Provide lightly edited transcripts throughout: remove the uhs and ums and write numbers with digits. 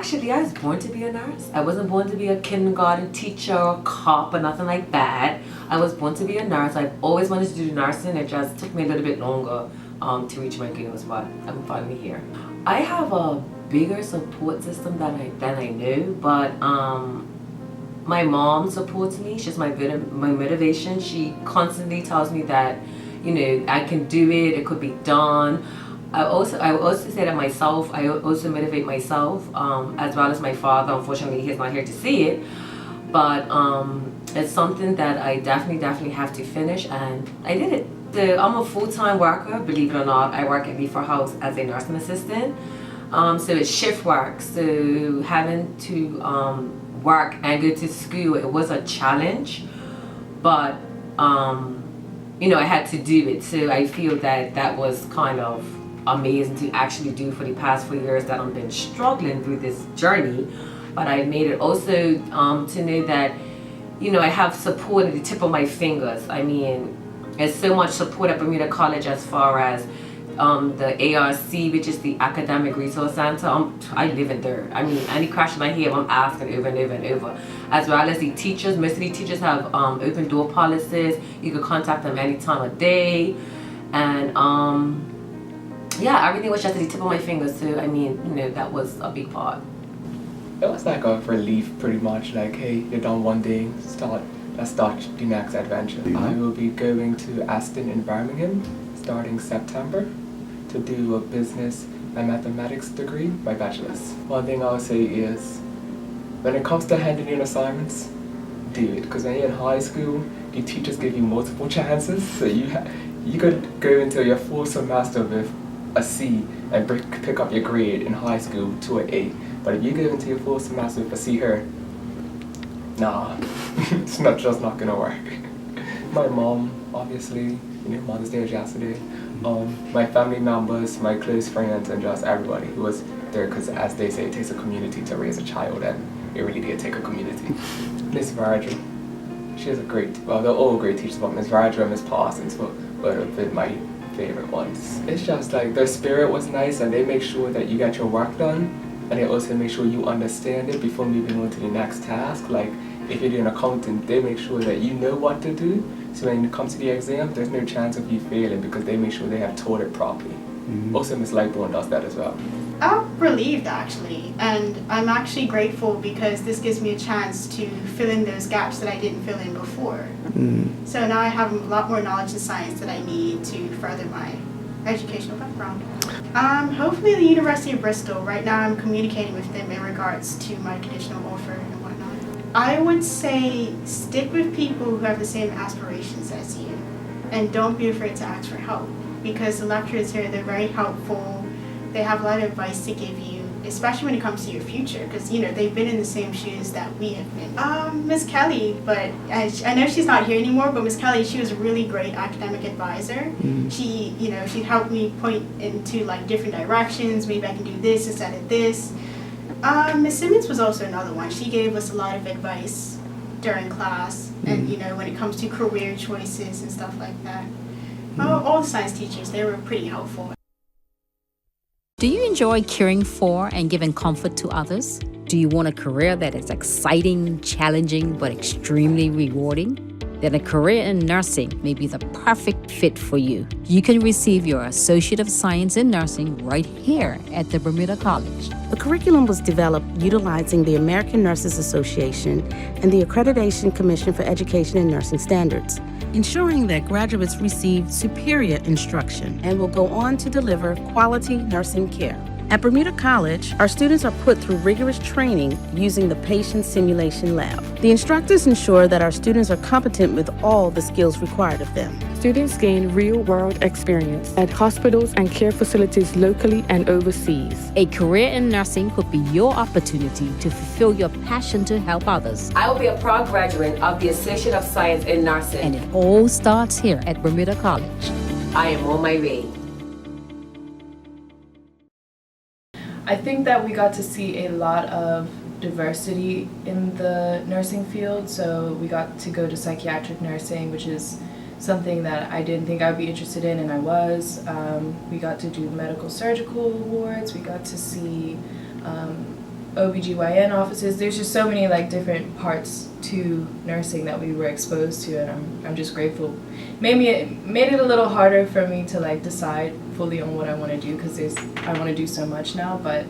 Actually, I was born to be a nurse. I wasn't born to be a kindergarten teacher or cop or nothing like that. I was born to be a nurse. I've always wanted to do nursing. It just took me a little bit longer to reach my goals, but I'm finally here. I have a bigger support system than I knew, but my mom supports me. She's my motivation. She constantly tells me that, you know, I can do it. It could be done. I also say that myself. I also motivate myself, as well as my father. Unfortunately, he's not here to see it, but it's something that I definitely have to finish, and I did it. So I'm a full-time worker, believe it or not. I work at Before House as a nursing assistant. So it's shift work. So having to work and go to school, it was a challenge, but you know, I had to do it. So I feel that that was kind of amazing to actually do for the past 4 years that I've been struggling through this journey. But I made it also to know that, you know, I have support at the tip of my fingers. I mean, there's so much support at Bermuda College as far as the ARC, which is the Academic Resource Center. I live in there. I mean, any question I hear, I'm asking over and over and over. As well as the teachers. Most of the teachers have open door policies. You can contact them any time of day. And yeah, everything was just at the tip of my fingers. So I mean, you know, that was a big part. It was like a relief, pretty much. Like, hey, you're done one day. Let's start the next adventure. I will be going to Aston in Birmingham starting September to do a business and mathematics degree, my bachelor's. One thing I'll say is, when it comes to handing in assignments, do it. Because when you're in high school, the teachers give you multiple chances. So you could go into your full semester with a C and pick up your grade in high school to an A. But if you go into your full semester with a C here, nah, it's just not gonna work. My mom, obviously, you know, Mother's Day was yesterday. My family members, my close friends, and just everybody who was there, because as they say, it takes a community to raise a child, and it really did take a community. Miss Virgil, she has a great, well, they're all great teachers, but Miss Virgil and Miss Parsons would have been my favorite ones. It's just like their spirit was nice, and they make sure that you get your work done, and they also make sure you understand it before moving on to the next task. Like if you're doing accounting, they make sure that you know what to do, so when it comes to the exam, there's no chance of you failing because they make sure they have taught it properly. Also Miss Lightbourne does that as well. I'm relieved actually, and I'm actually grateful because this gives me a chance to fill in those gaps that I didn't fill in before. So now I have a lot more knowledge in science that I need to further my educational background. Hopefully the University of Bristol. Right now I'm communicating with them in regards to my conditional offer and whatnot. I would say stick with people who have the same aspirations as you, and don't be afraid to ask for help, because the lecturers here, they're very helpful. They have a lot of advice to give you, especially when it comes to your future, because you know they've been in the same shoes that we have been. Miss Kelly, but I know she's not here anymore. But Miss Kelly, she was a really great academic advisor. She, you know, she helped me point into like different directions. Maybe I can do this instead of this. Miss Simmons was also another one. She gave us a lot of advice during class, and you know when it comes to career choices and stuff like that. All the science teachers, they were pretty helpful. Do you enjoy caring for and giving comfort to others? Do you want a career that is exciting, challenging, but extremely rewarding? Then a career in nursing may be the perfect fit for you. You can receive your Associate of Science in Nursing right here at the Bermuda College. The curriculum was developed utilizing the American Nurses Association and the Accreditation Commission for Education and Nursing Standards, ensuring that graduates receive superior instruction and will go on to deliver quality nursing care. At Bermuda College, our students are put through rigorous training using the Patient Simulation Lab. The instructors ensure that our students are competent with all the skills required of them. Students gain real-world experience at hospitals and care facilities locally and overseas. A career in nursing could be your opportunity to fulfill your passion to help others. I will be a proud graduate of the Associate of Science in Nursing. And it all starts here at Bermuda College. I am on my way. I think that we got to see a lot of diversity in the nursing field. So we got to go to psychiatric nursing, which is something that I didn't think I'd be interested in, and I was. We got to do medical surgical wards. We got to see OBGYN offices. There's just so many like different parts to nursing that we were exposed to, and I'm just grateful. Made it a little harder for me to like decide fully on what I want to do, because I want to do so much now, but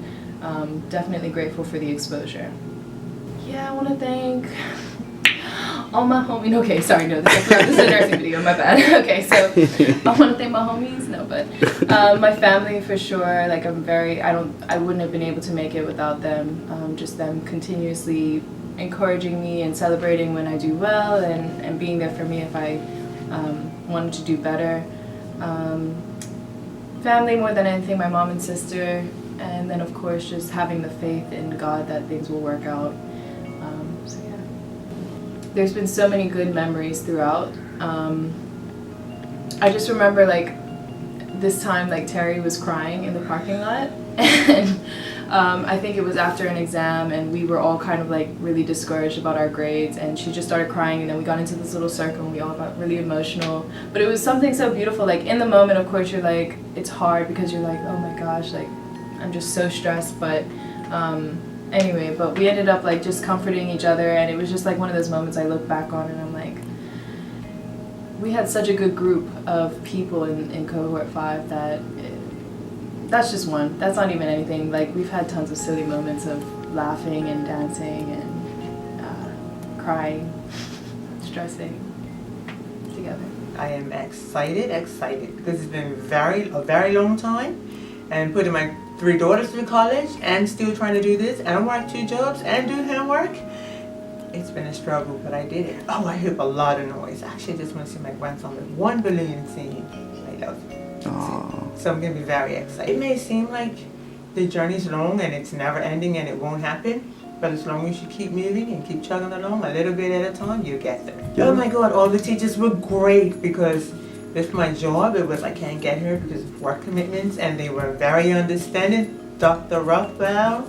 definitely grateful for the exposure. Yeah, I want to thank all my homies. Okay, sorry, no, this is a nursing video, my bad. Okay, so I want to thank my homies, no, but my family for sure. Like I wouldn't have been able to make it without them. Just them continuously encouraging me and celebrating when I do well, and being there for me if I wanted to do better. Family more than anything, my mom and sister, and then of course just having the faith in God that things will work out. So yeah, there's been so many good memories throughout. I just remember like this time like Terry was crying in the parking lot, and I think it was after an exam, and we were all kind of like really discouraged about our grades, and she just started crying, and then we got into this little circle and we all got really emotional. But it was something so beautiful. Like in the moment, of course, you're like, it's hard because you're like, oh my gosh, like I'm just so stressed. But anyway, but we ended up like just comforting each other, and it was just like one of those moments I look back on and I'm like, we had such a good group of people in cohort 5 that that's just one. That's not even anything. Like we've had tons of silly moments of laughing and dancing and crying, stressing together. I am excited because it's been a very long time, and putting my 3 daughters through college and still trying to do this and work 2 jobs and do handwork. It's been a struggle, but I did it. Oh, I heard a lot of noise. Actually, I just want to see my grandson with 1 balloon singing. I love it. So I'm going to be very excited. It may seem like the journey's long and it's never ending and it won't happen, but as long as you keep moving and keep chugging along a little bit at a time, you'll get there. Yeah. Oh my God, all the teachers were great, because with my job, it was I can't get here because of work commitments, and they were very understanding. Dr. Rothwell,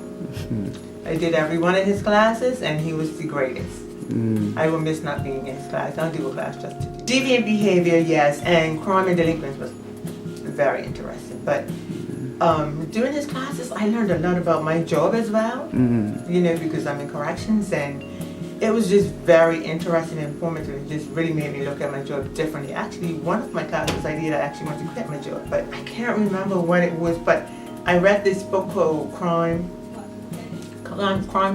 I did every one of his classes, and he was the greatest. I will miss not being in his class. I'll do a class just to do. Deviant behavior, yes, and crime and delinquents was very interesting. But doing his classes, I learned a lot about my job as well. You know, because I'm in corrections, and it was just very interesting and informative. It just really made me look at my job differently. Actually, one of my classes I actually wanted to quit my job, but I can't remember what it was. But I read this book called Crime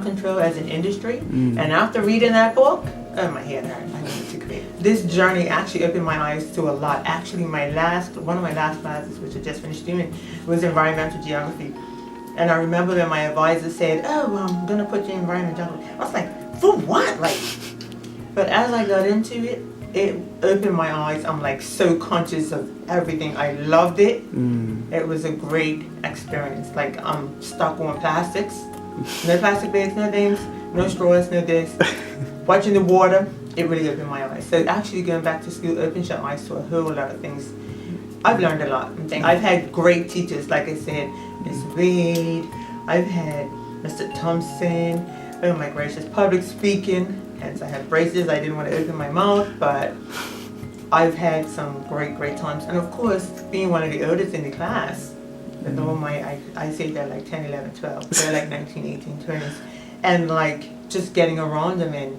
Control as an Industry, and after reading that book, oh, my head hurt. I needed to quit. This journey actually opened my eyes to a lot. Actually, one of my last classes, which I just finished doing, was environmental geography. And I remember when my advisor said, "Oh, well, I'm gonna put you in environmental geography." I was like, "For what?" Like, but as I got into it, it opened my eyes. I'm like so conscious of everything. I loved it. It was a great experience. Like I'm stuck on plastics. No plastic bags, no things, no straws, no this. Watching the water, it really opened my eyes. So actually going back to school opened your eyes to a whole lot of things. I've learned a lot. I've had great teachers, like I said, Miss Wade. I've had Mr. Thompson. Oh my gracious, public speaking. Hence I had braces. I didn't want to open my mouth, but I've had some great times. And of course, being one of the oldest in the class, with all my, I say they're like 10, 11, 12. They're like 19, 18, 20s. And like just getting around them and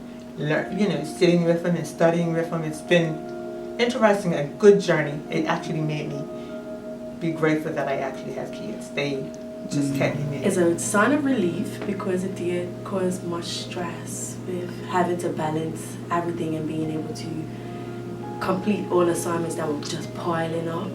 sitting with them and studying with them. It's been interesting, a good journey. It actually made me be grateful that I actually have kids. They just kept me moving. It's a sign of relief because it did cause much stress with having to balance everything and being able to complete all assignments that were just piling up.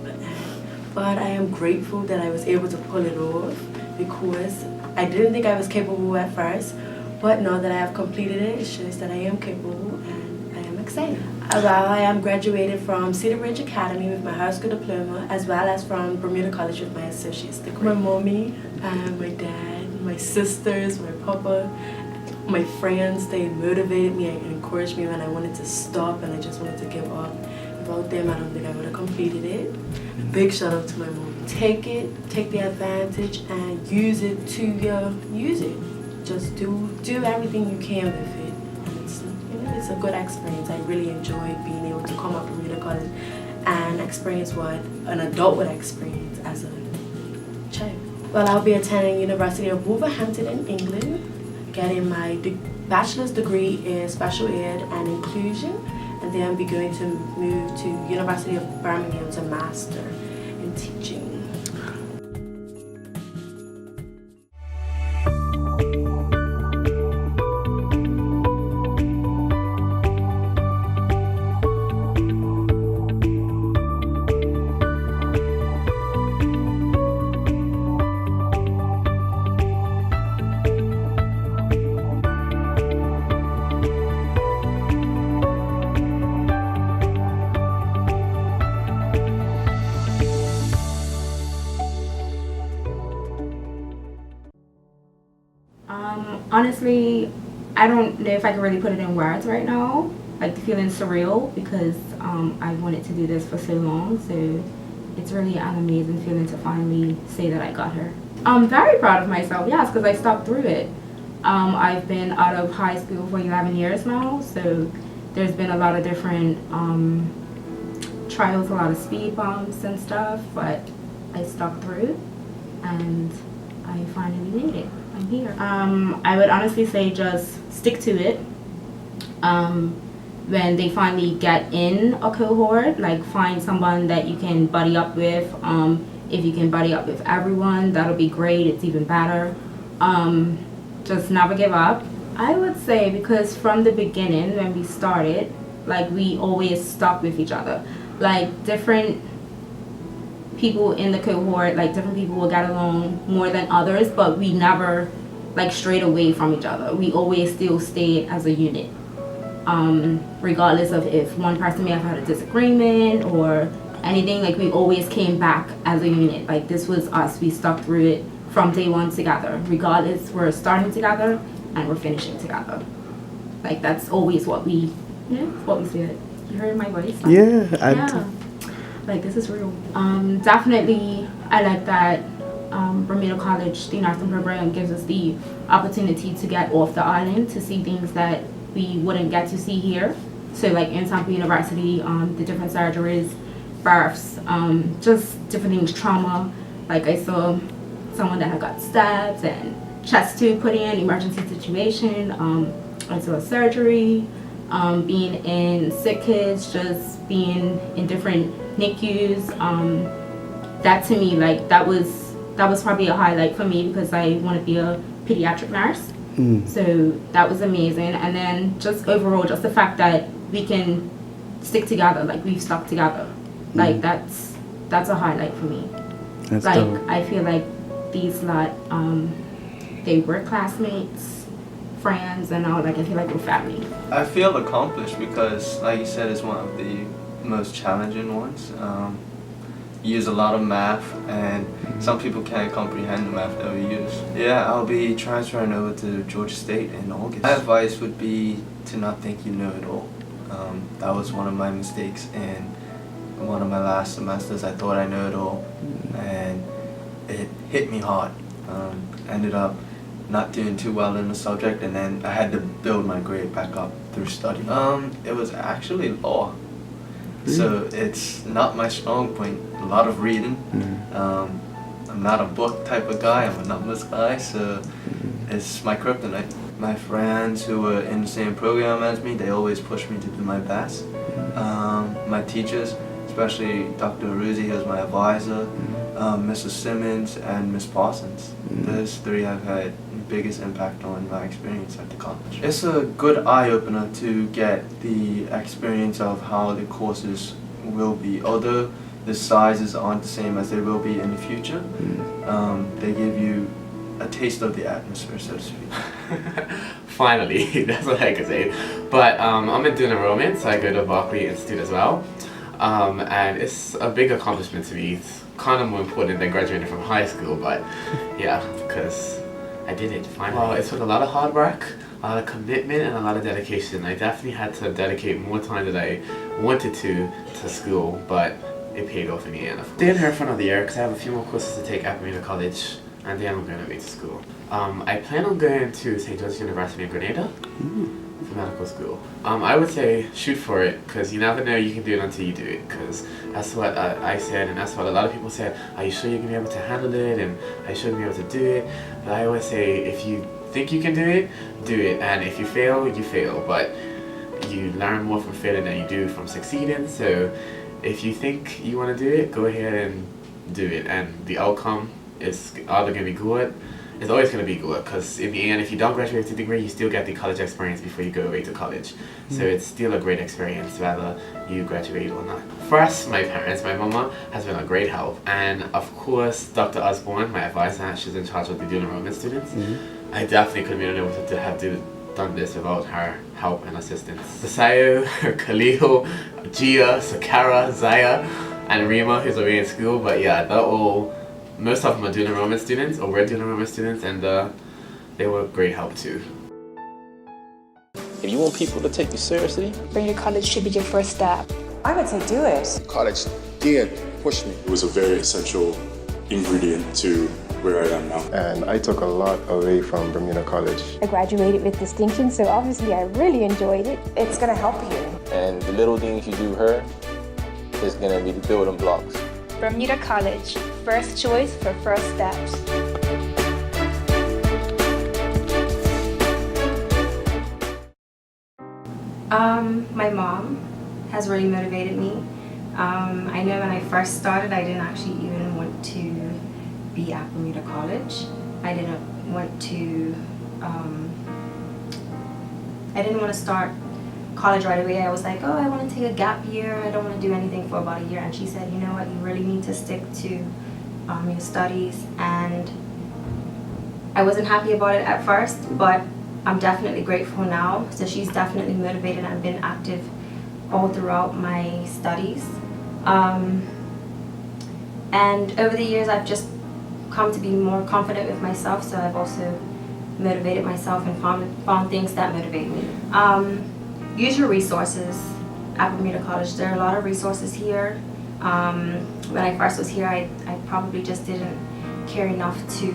But I am grateful that I was able to pull it off because I didn't think I was capable at first, but now that I have completed it, it shows that I am capable and I am excited. Well, I am graduated from Cedar Ridge Academy with my high school diploma, as well as from Bermuda College with my associate's degree. My mommy, my dad, my sisters, my papa, my friends, they motivated me and encouraged me when I wanted to stop and I just wanted to give up. Without them, I don't think I would have completed it. Big shout out to my mom. Take the advantage and use it. Just do everything you can with it. And it's a good experience. I really enjoyed being able to come up from Bermuda College and experience what an adult would experience as a child. Well, I'll be attending University of Wolverhampton in England, getting my bachelor's degree in special ed and inclusion, and then I'll be going to move to University of Birmingham to master in teaching. Honestly, I don't know if I can really put it in words right now. Like, the feeling's surreal because I've wanted to do this for so long. So it's really an amazing feeling to finally say that I got her. I'm very proud of myself, yes, because I stuck through it. I've been out of high school for 11 years now, so there's been a lot of different trials, a lot of speed bumps and stuff, but I stuck through and I finally made it. I'm here. I would honestly say just stick to it. When they finally get in a cohort, like, find someone that you can buddy up with. If you can buddy up with everyone, that'll be great. It's even better. Just never give up. I would say, because from the beginning when we started, like, we always stuck with each other. Like, different people in the cohort, like, different people will get along more than others, but we never, like, strayed away from each other. We always still stayed as a unit. Regardless of if one person may have had a disagreement or anything, like, we always came back as a unit. Like, this was us. We stuck through it from day one together. Regardless, we're starting together and we're finishing together. Like, that's always what we, what we said. You heard my voice? Yeah. Like, this is real. Definitely, I like that Bermuda College, the nursing program, gives us the opportunity to get off the island, to see things that we wouldn't get to see here. So, like, in Tampa University, the different surgeries, births, just different things, trauma. Like, I saw someone that had got stabbed and chest tube put in, emergency situation. I saw a surgery, being in sick kids, just being in different NICUs. That, to me, like, that was probably a highlight for me, because I want to be a pediatric nurse. So that was amazing. And then just overall, just the fact that we can stick together, like, we've stuck together, like, that's a highlight for me. That's like dope. I feel like these lot, they were classmates, friends, and now, like, I feel like we're family. I feel accomplished because, like you said, it's one of the most challenging ones. You use a lot of math, and some people can't comprehend the math that we use. Yeah, I'll be transferring over to Georgia State in August. My advice would be to not think you know it all. That was one of my mistakes in one of my last semesters. I thought I know it all, and it hit me hard. Ended up not doing too well in the subject, and then I had to build my grade back up through study. It was actually law. So it's not my strong point. A lot of reading. I'm not a book type of guy. I'm a numbers guy. So it's my kryptonite. My friends who were in the same program as me, they always push me to do my best. My teachers, especially Dr. Aruzzi, who's my advisor, Mrs. Simmons, and Miss Parsons. Those three have had the biggest impact on my experience at the college. It's a good eye-opener to get the experience of how the courses will be. Although the sizes aren't the same as they will be in the future, they give you a taste of the atmosphere, so to speak. Finally, that's what I could say. But I'm in doing enrollment, so I go to Berkeley Institute as well. And it's a big accomplishment to me. It's kind of more important than graduating from high school, but yeah, because I did it finally. Well, it took a lot of hard work, a lot of commitment, and a lot of dedication. I definitely had to dedicate more time than I wanted to school, but it paid off in the end. Staying here for another year because I have a few more courses to take at Bermuda College, and then I'm going away to school. I plan on going to St. Joseph's University in Grenada. for medical school? I would say shoot for it, because you never know you can do it until you do it, because that's what I said, and that's what a lot of people said. Are you sure you're going to be able to handle it, and are you sure you're going to be able to do it? But I always say, if you think you can do it, and if you fail, you fail, but you learn more from failing than you do from succeeding. So if you think you want to do it, go ahead and do it, and the outcome is either going to be good. It's always going to be good, because in the end, if you don't graduate with a degree, you still get the college experience before you go away to college. So it's still a great experience whether you graduate or not. For us, my parents, my mama has been a great help, and of course Dr. Osborne, my advisor, she's in charge of the dual enrollment students. I definitely couldn't be able to have done this without her help and assistance. Sasayo, Khalil, Gia, Sakara, Zaya, and Rima, who's away in school, but yeah, they're all, most of them are dual enrollment students, or were dual enrollment students, and they were great help too. If you want people to take you seriously, Bermuda College should be your first step. I would say do it. College did push me. It was a very essential ingredient to where I am now. And I took a lot away from Bermuda College. I graduated with distinction, so obviously I really enjoyed it. It's going to help you. And the little things you do here is going to be the building blocks. Bermuda College, first choice for first steps. My mom has really motivated me. I know when I first started, I didn't actually even want to be at Bermuda College. I didn't want to start college right away. I was like, oh, I want to take a gap year. I don't want to do anything for about a year. And she said, you know what, you really need to stick to your studies. And I wasn't happy about it at first, but I'm definitely grateful now. So she's definitely motivated and been active all throughout my studies. And over the years, I've just come to be more confident with myself, so I've also motivated myself and found things that motivate me. Use your resources at Bermuda College. There are a lot of resources here. When I first was here, I probably just didn't care enough to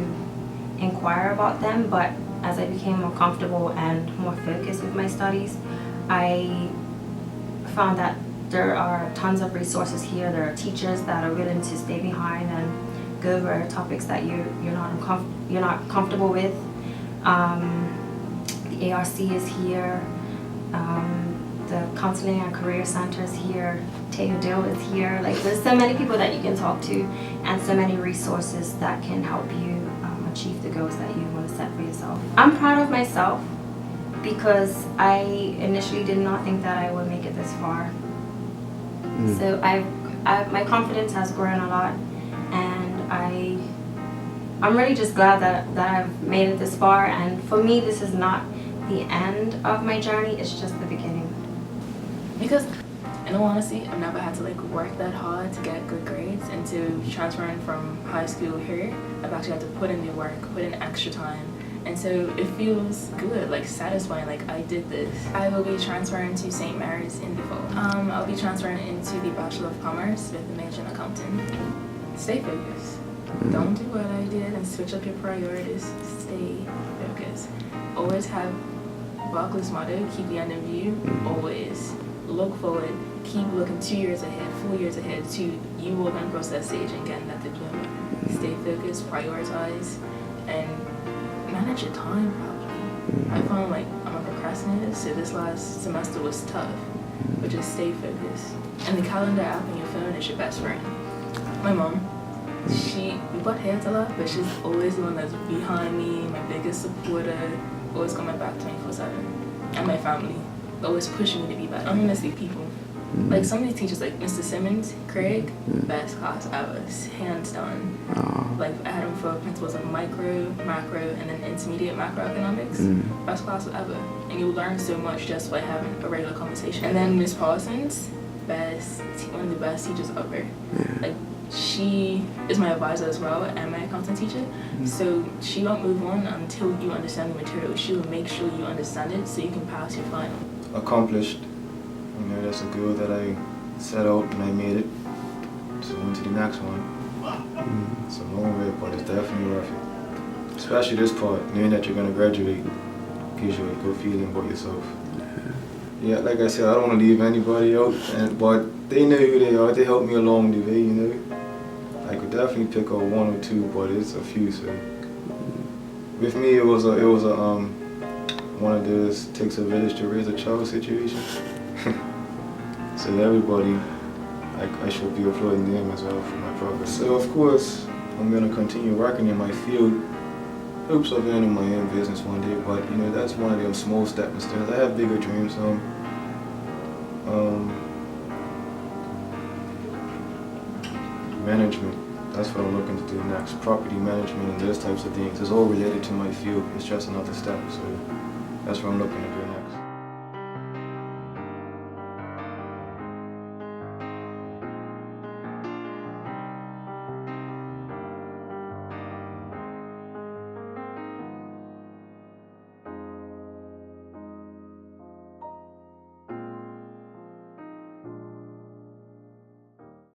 inquire about them, but as I became more comfortable and more focused with my studies, I found that there are tons of resources here. There are teachers that are willing to stay behind and go over topics that you're not comfortable with. The ARC is here. The Counseling and Career Center is here. Teo Dill is here. Like, there's so many people that you can talk to, and so many resources that can help you achieve the goals that you want to set for yourself. I'm proud of myself because I initially did not think that I would make it this far. So my confidence has grown a lot, and I'm really just glad that I've made it this far. And for me, this is not the end of my journey, it's just the beginning. Because in all honesty, I've never had to work that hard to get good grades, and to transferring from high school here, I've actually had to put in the work, put in extra time. And so it feels good, satisfying, I did this. I will be transferring to St. Mary's in the fall. I'll be transferring into the Bachelor of Commerce with the major in accounting. Stay focused. Don't do what I did and switch up your priorities. Stay focused. Always have Barclay's motto, keep the end in view. Always look forward. Keep looking 2 years ahead, 4 years ahead to you walking across that stage and getting that diploma. Stay focused, prioritize, and manage your time properly. I found I'm a procrastinator, so this last semester was tough, but just stay focused. And the calendar app on your phone is your best friend. My mom, we butt heads a lot, but she's always the one that's behind me, my biggest supporter, always got my back 24/7. And my family, always pushing me to be better. I'm gonna miss the people. Some of these teachers, like Mr. Simmons, Craig, best class ever, hands down. I had him for principles of micro, macro, and then intermediate macroeconomics. Best class ever. And you'll learn so much just by having a regular conversation. And then Miss Parsons, one of the best teachers ever. She is my advisor as well and my accounting teacher. So she won't move on until you understand the material. She will make sure you understand it so you can pass your final. Accomplished. That's a goal that I set out and I made it. So on to the next one. It's a long way, but it's definitely worth it. Especially this part, knowing that you're going to graduate, gives you a good feeling about yourself. Yeah, like I said, I don't want to leave anybody out, but they know who they are. They helped me along the way, you know. I could definitely pick out one or two, but it's a few. So with me, it was one of those takes a village to raise a child situation. So everybody, I should be applauding them as well for my progress. So of course, I'm gonna continue working in my field. Hopes of owning my own business one day, but you know, that's one of them small stepping stones. I have bigger dreams. Management, that's what I'm looking to do next. Property management and those types of things. It's all related to my field. It's just another step, so that's what I'm looking to do.